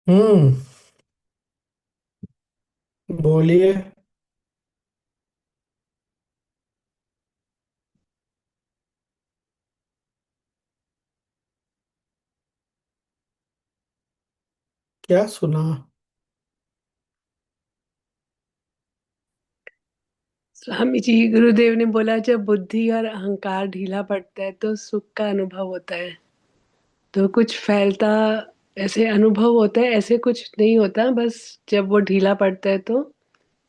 हम्म। बोलिए। क्या सुना? स्वामी जी गुरुदेव ने बोला जब बुद्धि और अहंकार ढीला पड़ता है तो सुख का अनुभव होता है। तो कुछ फैलता ऐसे अनुभव होता है, ऐसे कुछ नहीं होता, बस जब वो ढीला पड़ता है तो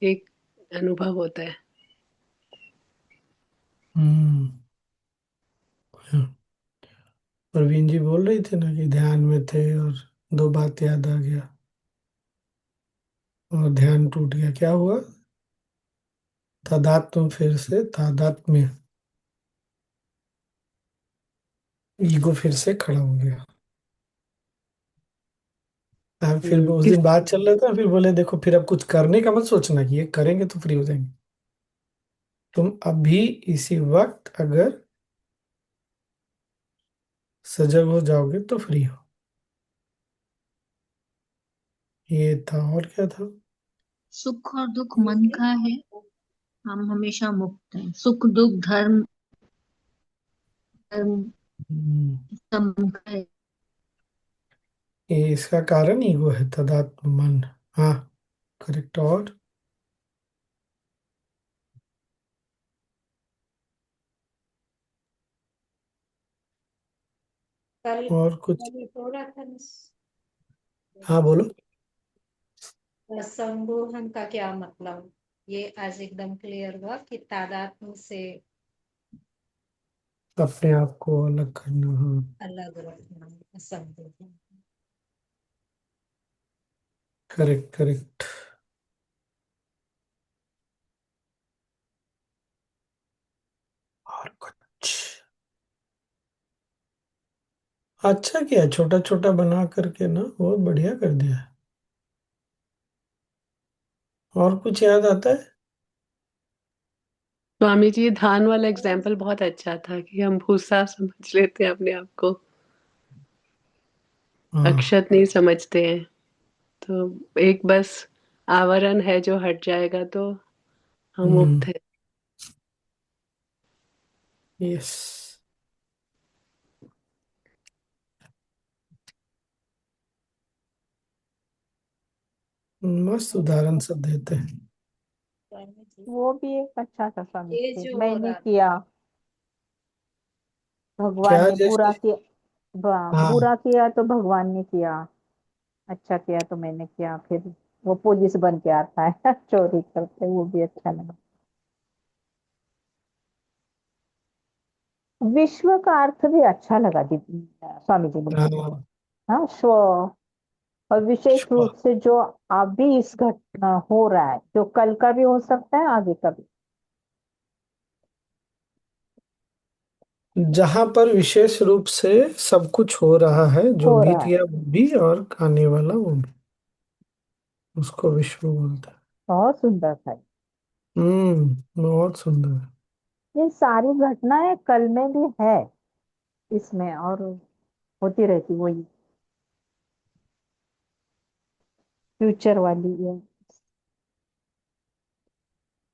एक अनुभव होता है। हम्म। प्रवीण जी बोल रही थी ना कि ध्यान में थे और दो बात याद आ गया और ध्यान टूट गया। क्या हुआ? तादात्म्य, फिर से तादात्म्य। ईगो फिर से खड़ा हो गया। अब फिर उस किस दिन बात चल रहा था, फिर बोले देखो, फिर अब कुछ करने का मत सोचना कि ये करेंगे तो फ्री हो जाएंगे। तुम अभी इसी वक्त अगर सजग हो जाओगे तो फ्री हो। ये था, और क्या था? सुख और दुख मन का है। हम हमेशा मुक्त हैं। सुख दुख धर्म धर्म हम्म, सब मन का है। ये इसका कारण ईगो है, तादात्म्य मन। हाँ, करेक्ट। और कल और कुछ? कल हो रहा था ना। हाँ, बोलो। संमोहन का क्या मतलब? ये आज एकदम क्लियर हुआ कि तादात्म्य से अपने आप को अलग करना, हाँ। अलग रखना, संमोहन। Correct, correct. और कुछ? अच्छा किया, छोटा छोटा बना करके ना, बहुत बढ़िया कर दिया है। और कुछ याद आता है? स्वामी जी, धान वाला एग्जाम्पल बहुत अच्छा था कि हम भूसा समझ लेते हैं अपने आप को, हाँ। अक्षत नहीं समझते हैं। तो एक बस आवरण है जो हट जाएगा तो हम हम्म। मुक्त हैं। यस। मस्त उदाहरण सब देते हैं। स्वामी जी, वो भी एक अच्छा था स्वामी ये जी, जो हो मैंने रहा किया। भगवान क्या ने बुरा जैसे? किया। हाँ। बुरा किया तो भगवान ने किया। अच्छा किया तो मैंने किया। फिर वो पुलिस बन के आता है चोरी करते, वो भी अच्छा लगा। विश्व का अर्थ भी अच्छा लगा दीदी, स्वामी जी मुझे। हाँ। हाँ, स्व। और विशेष श्वा- रूप से जो अभी इस घटना हो रहा है, जो कल का भी हो सकता है, आगे का भी जहां पर विशेष रूप से सब कुछ हो रहा है, जो हो रहा बीत है। गया वो भी और आने वाला वो भी, उसको विश्व बोलते हैं। बहुत सुंदर था। बहुत सुंदर है। ये सारी घटनाएं कल में भी है इसमें, और होती रहती वही फ्यूचर वाली है।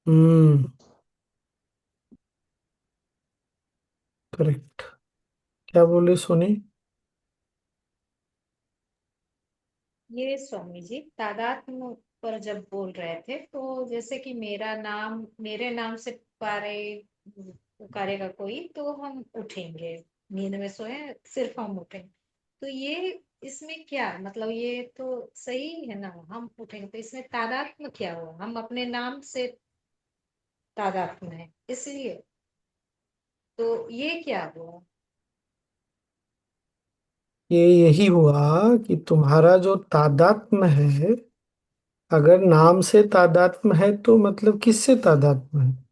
हम्म। करेक्ट। क्या बोले सोनी? ये स्वामी जी तादात्म्य पर जब बोल रहे थे तो जैसे कि मेरा नाम, मेरे नाम से पुकारेगा कोई तो हम उठेंगे। नींद में सोए सिर्फ हम उठेंगे। तो ये इसमें क्या मतलब? ये तो सही है ना, हम उठेंगे तो इसमें तादात्म्य क्या हुआ? हम अपने नाम से तादात्म्य है इसलिए। तो ये क्या हुआ? ये यही हुआ कि तुम्हारा जो तादात्म्य है, अगर नाम से तादात्म्य है तो मतलब किससे तादात्म्य है?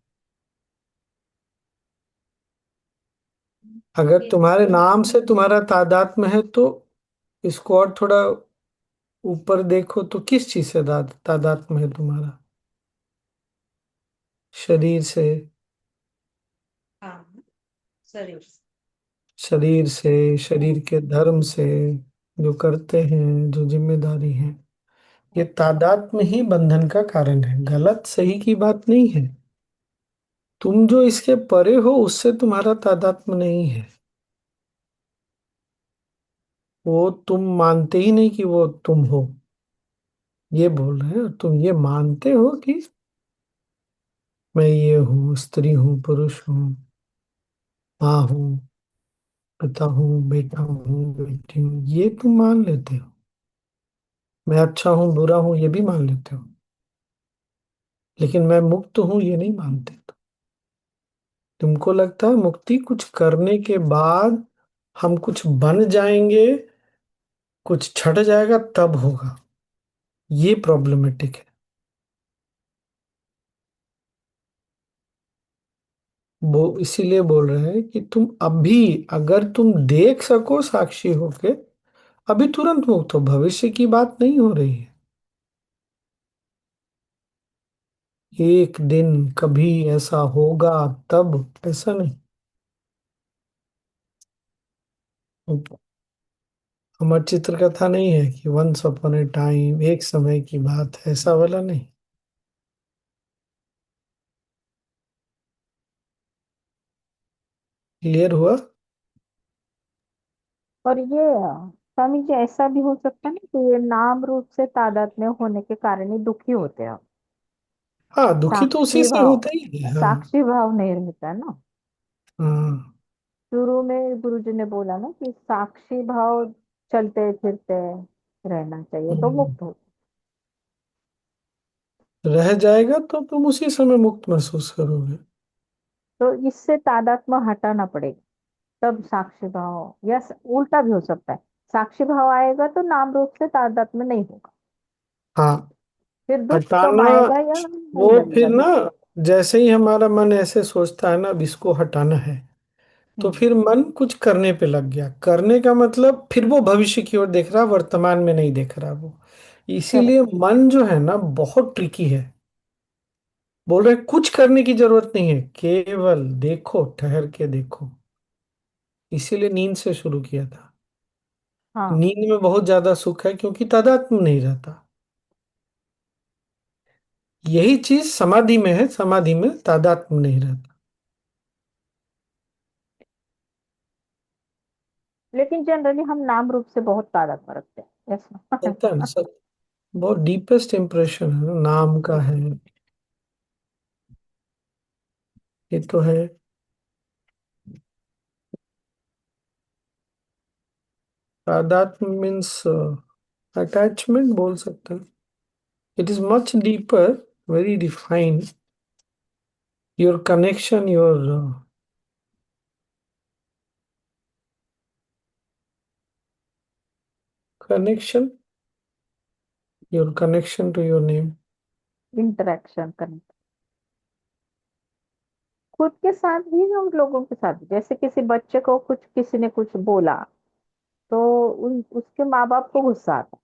अगर ये तुम्हारे नाम से तुम्हारा तादात्म्य है तो इसको और थोड़ा ऊपर देखो तो किस चीज से तादात्म्य है तुम्हारा? शरीर से। हाँ, शरीर। शरीर से, शरीर के धर्म से, जो करते हैं, जो जिम्मेदारी है, ये तादात्म्य ही बंधन का कारण है। गलत सही की बात नहीं है। तुम जो इसके परे हो उससे तुम्हारा तादात्म्य नहीं है। वो तुम मानते ही नहीं कि वो तुम हो, ये बोल रहे हैं। तुम ये मानते हो कि मैं ये हूँ, स्त्री हूँ, पुरुष हूँ, माँ हूँ, पिता हूँ, बेटा हूँ, बेटी हूँ, ये तुम मान लेते हो। मैं अच्छा हूँ, बुरा हूँ, ये भी मान लेते हो। लेकिन मैं मुक्त हूँ, ये नहीं मानते। तुमको लगता है मुक्ति कुछ करने के बाद हम कुछ बन जाएंगे, कुछ छट जाएगा तब होगा। ये प्रॉब्लमेटिक है। वो इसीलिए बोल रहे हैं कि तुम अभी, अगर तुम देख सको साक्षी होके, अभी तुरंत मुक्त हो। भविष्य की बात नहीं हो रही है। एक दिन कभी ऐसा होगा तब, ऐसा नहीं। अमर चित्र कथा नहीं है कि वंस अपॉन ए टाइम, एक समय की बात है, ऐसा वाला नहीं। क्लियर हुआ? और ये स्वामी जी, ऐसा भी हो सकता है ना कि ये नाम रूप से तादात्म्य होने के कारण ही दुखी होते हैं। हाँ, दुखी तो उसी साक्षी से भाव, होता ही है। हाँ। साक्षी भाव नहीं रहता है ना। हाँ। शुरू में गुरु जी ने बोला ना कि साक्षी भाव चलते फिरते रहना चाहिए तो हम्म। मुक्त हो। रह जाएगा तो तुम उसी समय मुक्त महसूस करोगे। तो इससे तादात्म्य हटाना पड़ेगा, तब साक्षी भाव, या उल्टा भी हो सकता है। साक्षी भाव आएगा तो नाम रूप से तादात्म्य नहीं होगा, हाँ। फिर दुख कम हटाना, आएगा या नहीं वो फिर लगेगा ना, दुख। जैसे ही हमारा मन ऐसे सोचता है ना अब इसको हटाना है, तो हम्म। फिर मन कुछ करने पे लग गया। करने का मतलब फिर वो भविष्य की ओर देख रहा, वर्तमान में नहीं देख रहा वो। इसीलिए करेक्ट। मन जो है ना बहुत ट्रिकी है। बोल रहे कुछ करने की जरूरत नहीं है, केवल देखो, ठहर के देखो। इसीलिए नींद से शुरू किया था। हाँ। नींद में बहुत ज्यादा सुख है क्योंकि तादात्म्य नहीं रहता। यही चीज समाधि में है, समाधि में तादात्म्य नहीं रहता। लेकिन जनरली हम नाम रूप से बहुत तादात्म्य रखते हैं रहता है ना ऐसा। सब। बहुत डीपेस्ट इम्प्रेशन है ना, नाम का है। ये तो है। तादात्म्य मीन्स अटैचमेंट बोल सकते हैं। It is much deeper, very defined. Your connection, your connection, your connection to your name. Interaction करने, खुद के साथ भी और लोगों के साथ भी। जैसे किसी बच्चे को कुछ, किसी ने कुछ बोला तो उसके माँ बाप को गुस्सा आता,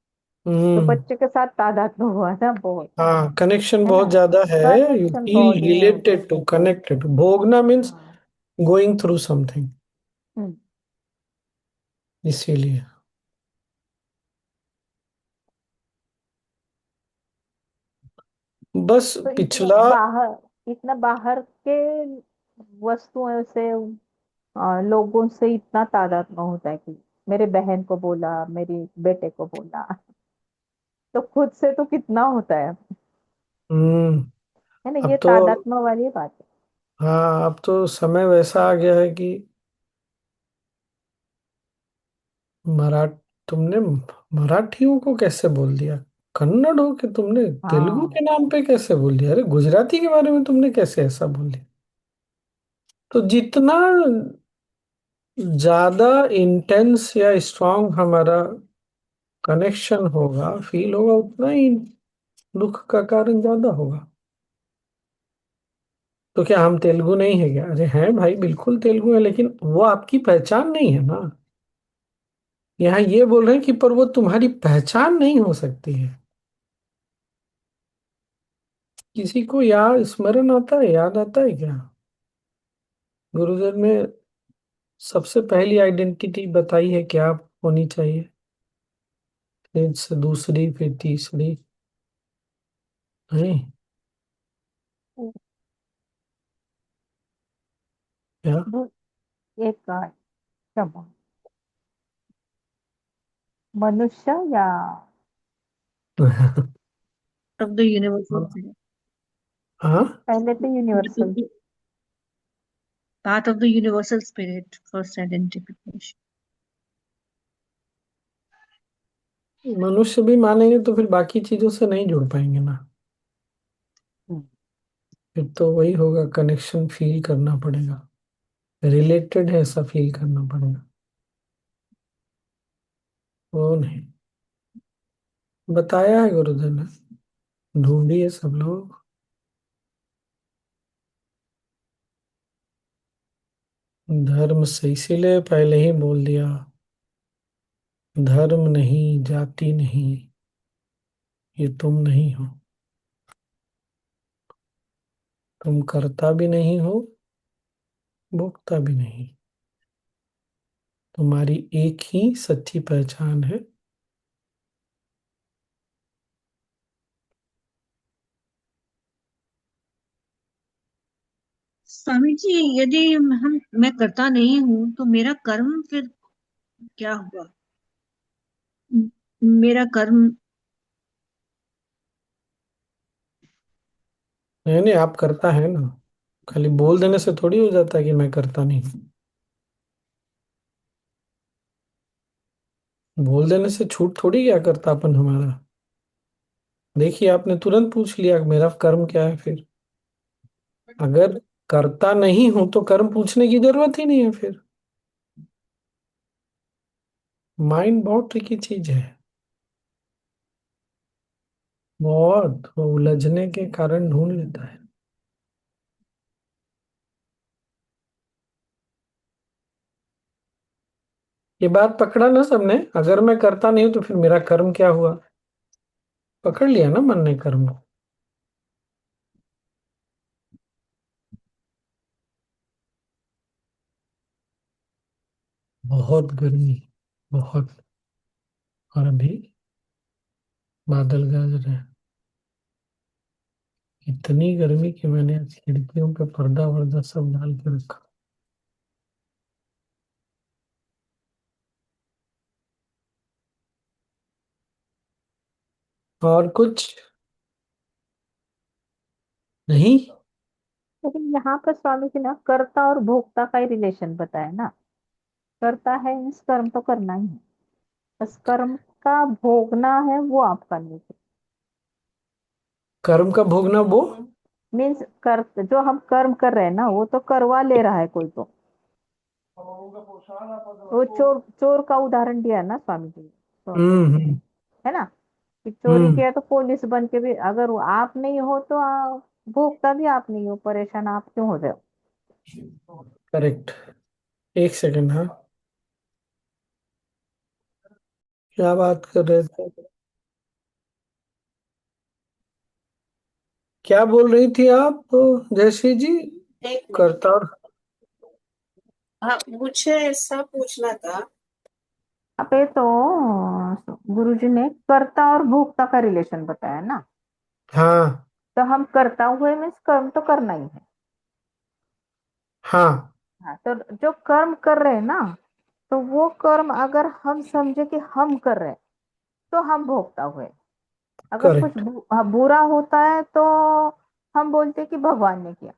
तो हम्म। बच्चे के साथ तादात्म्य हुआ ना बहुत, हाँ, कनेक्शन है बहुत ना। ज्यादा है। यू कनेक्शन फील बहुत ज्यादा है। Related to, connected. भोगना मीन्स हाँ। Going through something. हम्म। इसीलिए बस तो पिछला। इतना बाहर के वस्तुओं से, लोगों से इतना तादात्म्य होता है कि मेरे बहन को बोला, मेरी बेटे को बोला, तो खुद से तो कितना होता हम्म। है ना। अब ये तो, तादात्म्य वाली बात है। हाँ, अब तो समय वैसा आ गया है कि मराठ तुमने मराठियों को कैसे बोल दिया, कन्नड़ हो के तुमने तेलुगु हाँ। के नाम पे कैसे बोल दिया, अरे गुजराती के बारे में तुमने कैसे ऐसा बोल दिया। तो जितना ज्यादा इंटेंस या स्ट्रांग हमारा कनेक्शन होगा, फील होगा, उतना ही दुख का कारण ज्यादा होगा। तो क्या हम तेलुगु नहीं है क्या? अरे हैं भाई, बिल्कुल तेलुगु है, लेकिन वो आपकी पहचान नहीं है ना। यहाँ ये बोल रहे हैं कि पर वो तुम्हारी पहचान नहीं हो सकती है। किसी को याद, स्मरण आता है, याद आता है क्या? गुरुदेव ने सबसे पहली आइडेंटिटी बताई है क्या होनी चाहिए? फिर से दूसरी, फिर तीसरी। नहीं, क्या? एक क्षमा, मनुष्य या of the universal spirit. हाँ, पहले तो universal. Path of the universal spirit, first identification. मनुष्य भी मानेंगे तो फिर बाकी चीजों से नहीं जुड़ पाएंगे ना। फिर तो वही होगा, कनेक्शन फील करना पड़ेगा, रिलेटेड है ऐसा फील करना पड़ेगा। वो नहीं बताया है गुरुदेव ने, ढूंढिए सब लोग। धर्म से इसीलिए पहले ही बोल दिया, धर्म नहीं, जाति नहीं, ये तुम नहीं हो। तुम करता भी नहीं हो, भोगता भी नहीं। तुम्हारी एक ही सच्ची पहचान है। स्वामी जी, यदि मैं करता नहीं हूँ तो मेरा कर्म फिर क्या हुआ? मेरा कर्म। नहीं नहीं, आप करता है ना, खाली बोल देने से थोड़ी हो जाता है कि मैं करता नहीं। बोल देने से छूट थोड़ी गया करतापन हमारा। देखिए, आपने तुरंत पूछ लिया मेरा कर्म क्या है। फिर अगर करता नहीं हूं तो कर्म पूछने की जरूरत ही नहीं है फिर। माइंड बहुत ट्रिकी चीज है, बहुत वो उलझने के कारण ढूंढ लेता है। ये बात पकड़ा ना सबने, अगर मैं करता नहीं हूं तो फिर मेरा कर्म क्या हुआ। पकड़ लिया ना मन ने कर्म को। बहुत गर्मी, बहुत। और अभी बादल गरज रहे हैं। इतनी गर्मी कि मैंने आज खिड़कियों पे पर्दा वर्दा सब डाल के रखा। और कुछ नहीं। लेकिन यहाँ पर स्वामी जी ने कर्ता और भोक्ता का ही रिलेशन बताया ना। करता है मीन्स कर्म तो करना ही है, बस कर्म का भोगना है वो आपका नहीं है। कर्म का भोगना वो। मीन्स कर जो हम कर्म कर रहे हैं ना वो तो करवा ले रहा है कोई तो। वो चोर चोर का उदाहरण दिया ना स्वामी जी, तो हम्म। है ना, कि चोरी हम्म। किया तो पुलिस बन के भी अगर वो आप नहीं हो तो भोगता भी आप नहीं हो, परेशान आप क्यों हो रहे हो। करेक्ट। एक सेकंड, हाँ। क्या बात कर रहे थे? क्या बोल रही थी आप, जयश्री जी? एक मिनट। करता और हाँ, मुझे ऐसा पूछना था। अब ये तो गुरुजी ने कर्ता और भोक्ता का रिलेशन बताया ना। हाँ। तो हम करता हुए मीन्स कर्म तो करना ही है। हाँ। हाँ, तो जो कर्म कर रहे हैं ना, तो वो कर्म अगर हम समझे कि हम कर रहे हैं तो हम भोगता हुए। अगर कुछ करेक्ट। बुरा होता है तो हम बोलते हैं कि भगवान ने किया।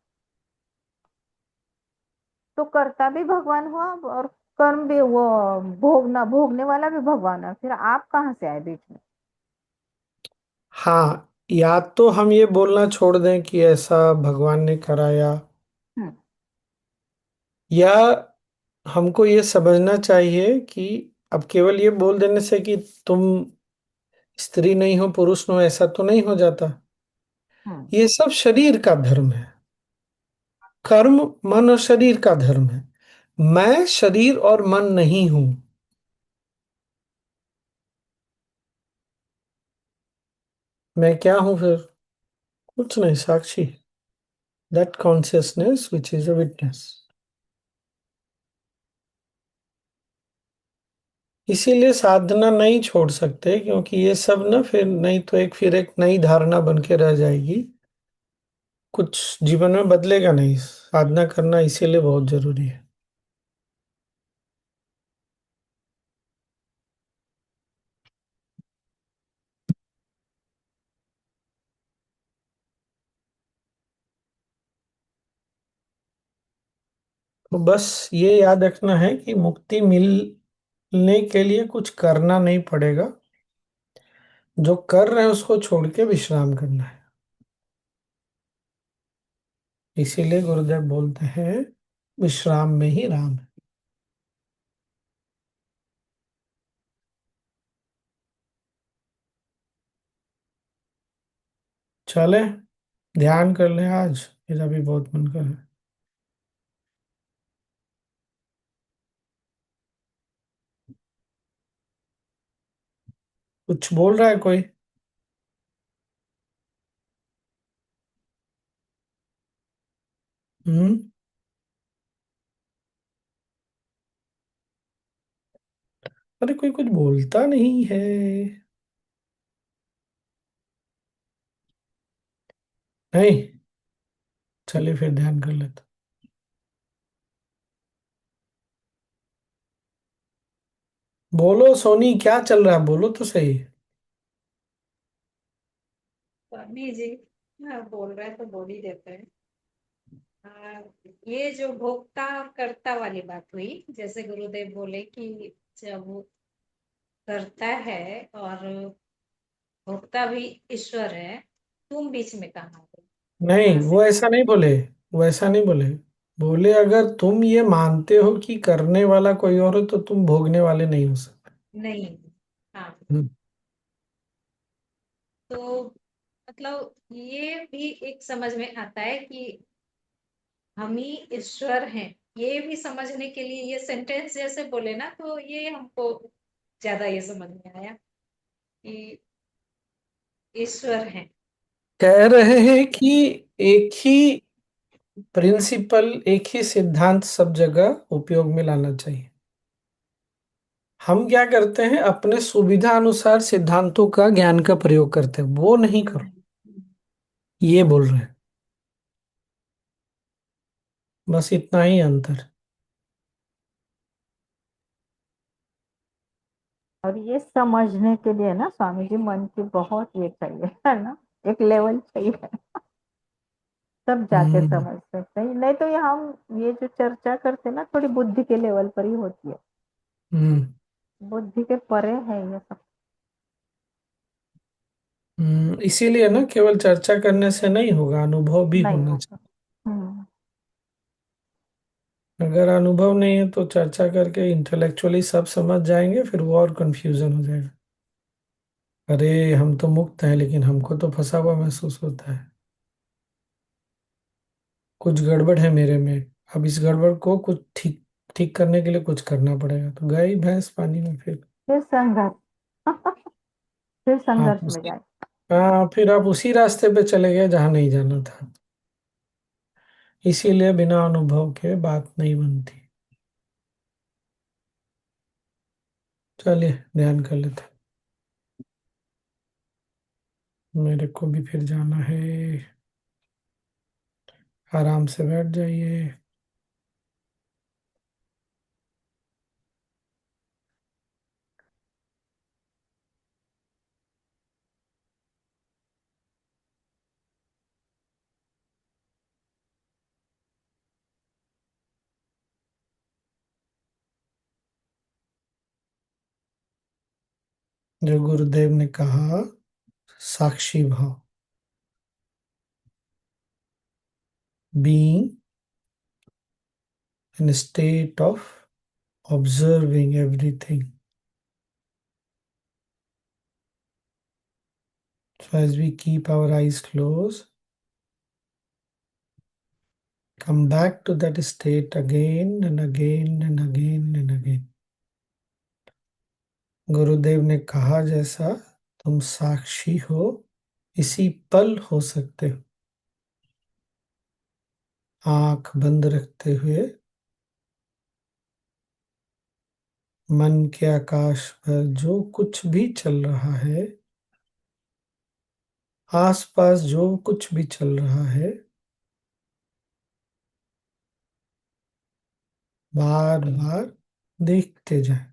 तो कर्ता भी भगवान हुआ और कर्म भी वो भोगने वाला भी भगवान है, फिर आप कहाँ से आए बीच में। हाँ, या तो हम ये बोलना छोड़ दें कि ऐसा भगवान ने कराया, हम्म। या हमको ये समझना चाहिए कि अब केवल ये बोल देने से कि तुम स्त्री नहीं हो पुरुष हो ऐसा तो नहीं हो जाता। हम्म। ये सब शरीर का धर्म है। कर्म मन और शरीर का धर्म है। मैं शरीर और मन नहीं हूं। मैं क्या हूं फिर? कुछ नहीं, साक्षी। That consciousness which is a witness. इसीलिए साधना नहीं छोड़ सकते, क्योंकि ये सब ना फिर नहीं तो फिर एक नई धारणा बन के रह जाएगी। कुछ जीवन में बदलेगा नहीं। साधना करना इसीलिए बहुत जरूरी है। तो बस ये याद रखना है कि मुक्ति मिलने के लिए कुछ करना नहीं पड़ेगा। जो कर रहे हैं उसको छोड़ के विश्राम करना है। इसीलिए गुरुदेव बोलते हैं विश्राम में ही राम है। चले, ध्यान कर ले आज। मेरा भी बहुत मन कर है। कुछ बोल रहा है कोई? हम्म। अरे कोई कुछ बोलता नहीं है। नहीं। चलिए फिर ध्यान कर लेते। बोलो सोनी, क्या चल रहा है? बोलो तो सही। स्वामी जी, हाँ, बोल रहे हैं तो बोल ही देते हैं। ये जो भोक्ता कर्ता वाली बात हुई, जैसे गुरुदेव बोले कि जब वो करता है और भोक्ता भी ईश्वर है, तुम बीच में कहाँ हो? नहीं, कहाँ से वो ऐसा कहाँ? नहीं बोले। वो ऐसा नहीं बोले। बोले अगर तुम ये मानते हो कि करने वाला कोई और हो तो तुम भोगने वाले नहीं हो सकते। नहीं। हाँ। हम्म। तो मतलब ये भी एक समझ में आता है कि हम ही ईश्वर हैं। ये भी समझने के लिए ये सेंटेंस जैसे बोले ना, तो ये हमको ज्यादा ये समझ में आया कि ईश्वर है। कह रहे हैं कि एक ही प्रिंसिपल, एक ही सिद्धांत सब जगह उपयोग में लाना चाहिए। हम क्या करते हैं, अपने सुविधा अनुसार सिद्धांतों का, ज्ञान का प्रयोग करते हैं। वो नहीं करो, ये बोल रहे हैं। बस इतना ही अंतर। और ये समझने के लिए ना स्वामी जी मन की बहुत ये चाहिए है ना, एक लेवल चाहिए, तब जाके हम्म। समझ सकते हैं। नहीं तो ये हम ये जो चर्चा करते हैं ना, थोड़ी बुद्धि के लेवल पर ही होती है, हम्म। बुद्धि के परे है ये सब। इसीलिए ना केवल चर्चा करने से नहीं होगा, अनुभव भी नहीं होना होगा। चाहिए। हम्म। अगर अनुभव नहीं है तो चर्चा करके इंटेलेक्चुअली सब समझ जाएंगे, फिर वो और कंफ्यूजन हो जाएगा। अरे हम तो मुक्त हैं, लेकिन हमको तो फंसा हुआ महसूस होता है। कुछ गड़बड़ है मेरे में। अब इस गड़बड़ को कुछ ठीक ठीक करने के लिए कुछ करना पड़ेगा। तो गई भैंस पानी में फिर। फिर संघर्ष फिर आप संघर्ष में उसी जाए। हाँ, फिर आप उसी रास्ते पे चले गए जहाँ नहीं जाना था। इसीलिए बिना अनुभव के बात नहीं बनती। चलिए ध्यान कर लेते हैं। मेरे को भी फिर जाना है। आराम से बैठ जाइए। जो गुरुदेव ने कहा, साक्षी भाव, being in a state of observing everything. So as we keep our eyes closed, come back to that state again and again and again and again. गुरुदेव ने कहा जैसा, तुम साक्षी हो, इसी पल हो सकते हो। आंख बंद रखते हुए मन के आकाश पर जो कुछ भी चल रहा है, आसपास जो कुछ भी चल रहा है, बार बार देखते जाएं।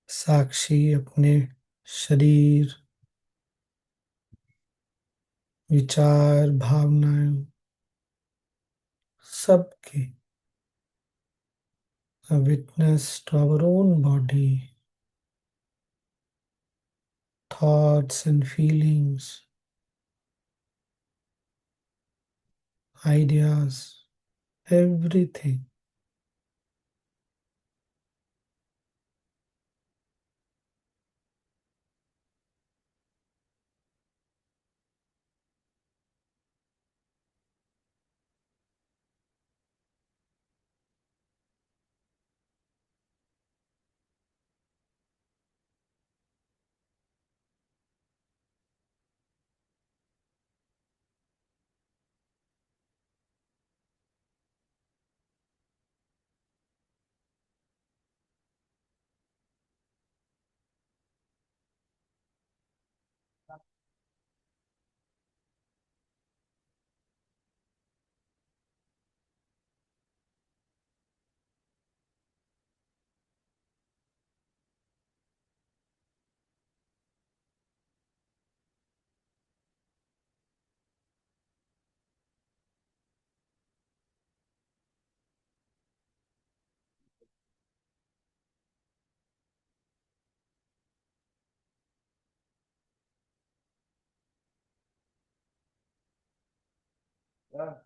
साक्षी अपने शरीर, विचार, भावनाएं, सबकी, a witness to our own body, thoughts and feelings, ideas, everything. Ja.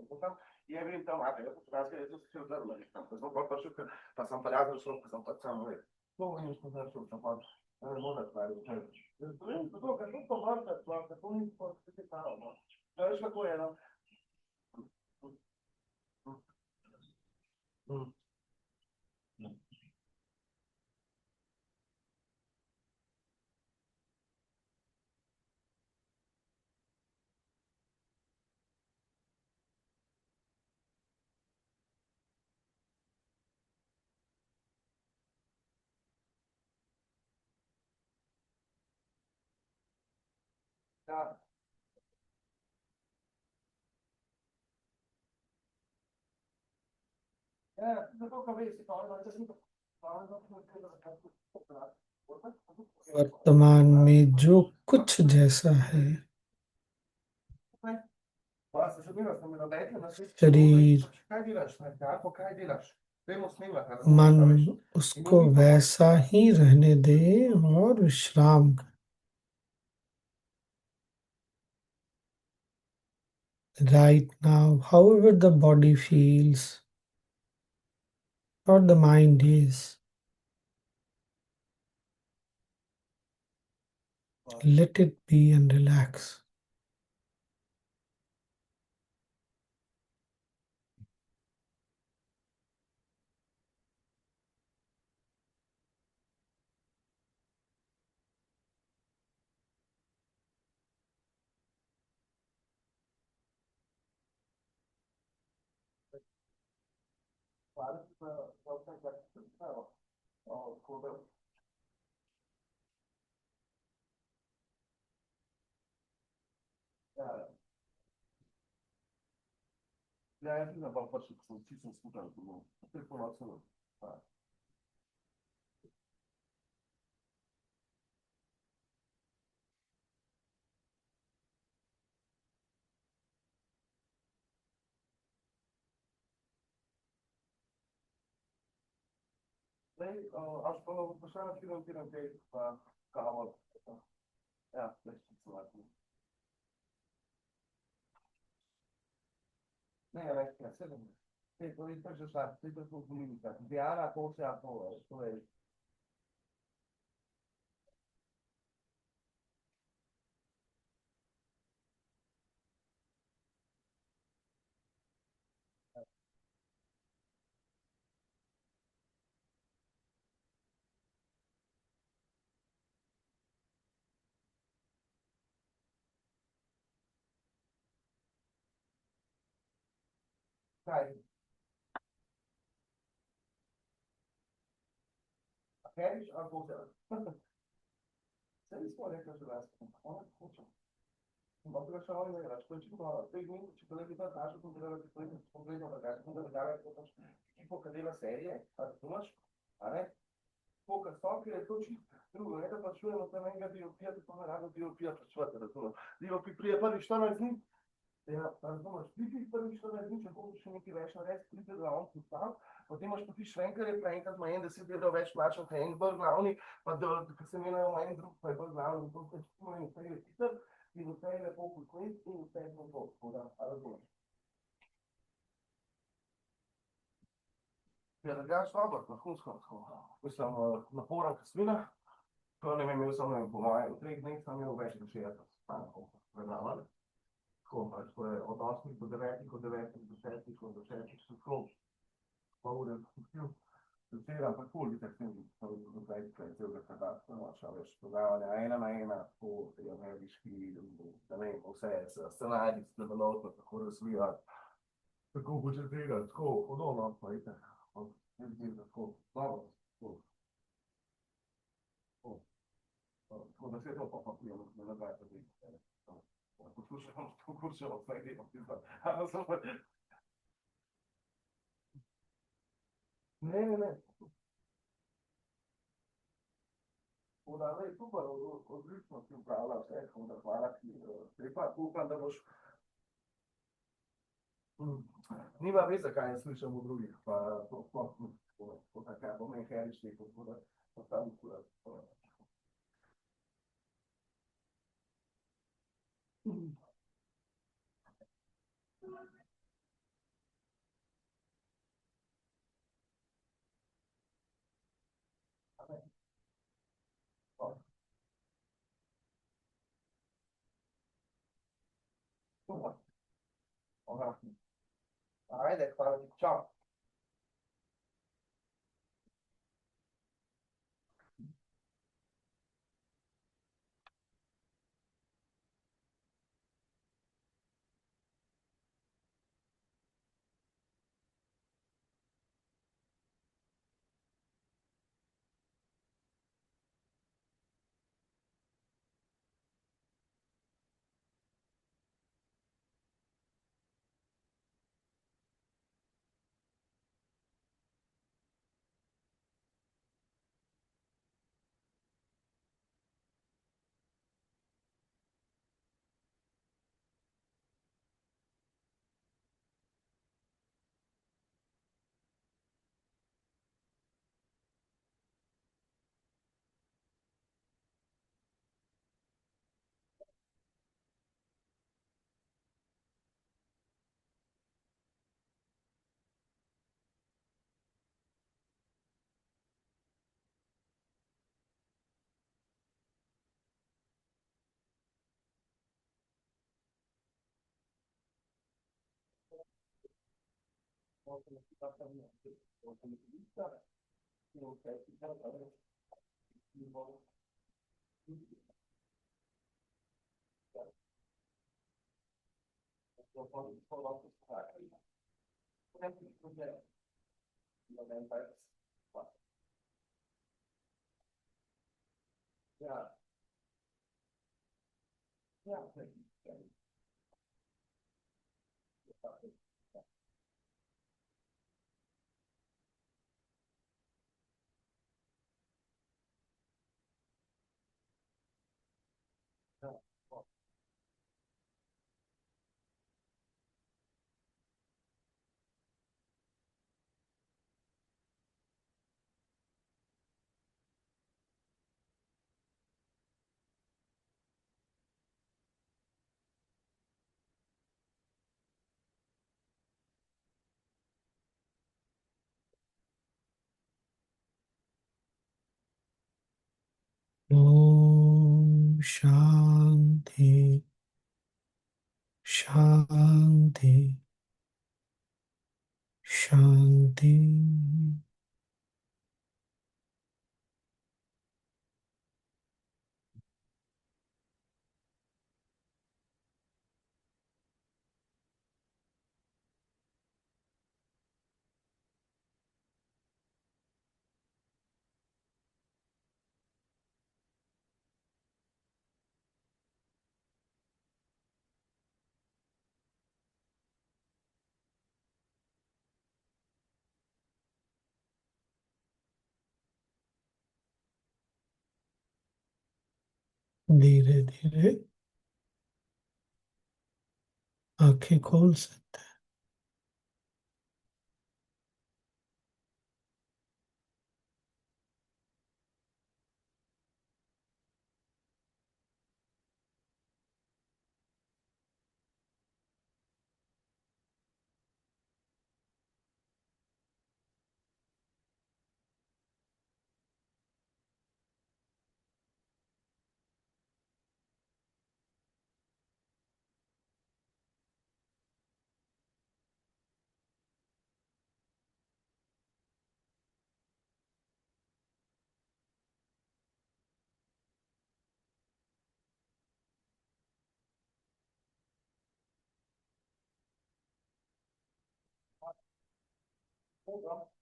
então e aí então até eu acho que isso se usa lá então mas não pode passar passar para as pessoas que são passando aí bom isso não é só pode não dá para eu tô que eu tô tomando da placa tô nem pode ser tal não eu acho que é não tá é eu tô com a cabeça então mas assim वर्तमान में जो कुछ जैसा है शरीर मन उसको वैसा ही रहने दे और विश्राम कर right now, however the body feels or the mind is, let it be and relax. Ja, ja, na pač so vsi sem skupaj, no, to je ponosno. Nee, als we waarschijnlijk financieren tegen kamer. Ja, dat is iets te laten. Nee, ja, ik ga zeggen. Nee, wil je toch zo staan? Dit is ook moeilijk. Ja, dat komt ja voor. Zo is. Kijk, oké, dus aan voor zelf. Zeg eens voor lekker zo laat. Goed zo. Omdat we zo in de restaurant tipo, tem muito tipo de vantagem com o bagagem com o bagagem tipo cadela séria, as duas, né? Pouca só que é tudo drugo, это почему também ga dio pia to rado dio pia to svata razumem. Dio pi prije prvi što nas ni, ja, razumeš, ti prvi što nas ni, če hočeš nekaj več narediti, pride glavni postav, potem imaš pa ti švenkarje, pa enkrat ima en 10 evrov več plačal, pa en bolj glavni, pa ko se imenujejo en drug, pa je bolj glavni, to je tako in vse je hiter, in vse je lepo pokojit, in vse je to, tako da, razumeš. Ja, drugače dobro, vrhunsko, mislim, naporen kasvina, to ne vem, imel sem, ne vem, po mojem, v 3 dneh sem imel več kot 60 stankov predavanj. Tako, pač, to je od 8 do 9, od 9 do 10, od 10 so tako, pol ure spustil. Včeraj pa ful, vitek sem bil, to je do 20, celega katastra, noča, veš, dogajanja ena na ena, tako, je ameriški, da ne vem, vse, scenarij, development, tako razvijati, tako početirati, tako, hodovno, pa itak, tako, dobro, tako. Tako da se to pa prijem, da ne daj tudi. Poslušamo vse te opise. Ne. da lei, tu o ritmo più bravo, sai, come da fare, ripa, tu quando lo nima veze, kaj jaz slišim v drugih, pa to sploh ni tako taka mehanični, kako da postavim kurat. Ajde, hvala ti, čao. Ja, ja, Om Shanti शांति शांति। धीरे धीरे आंखें खोल सकते हैं। ja.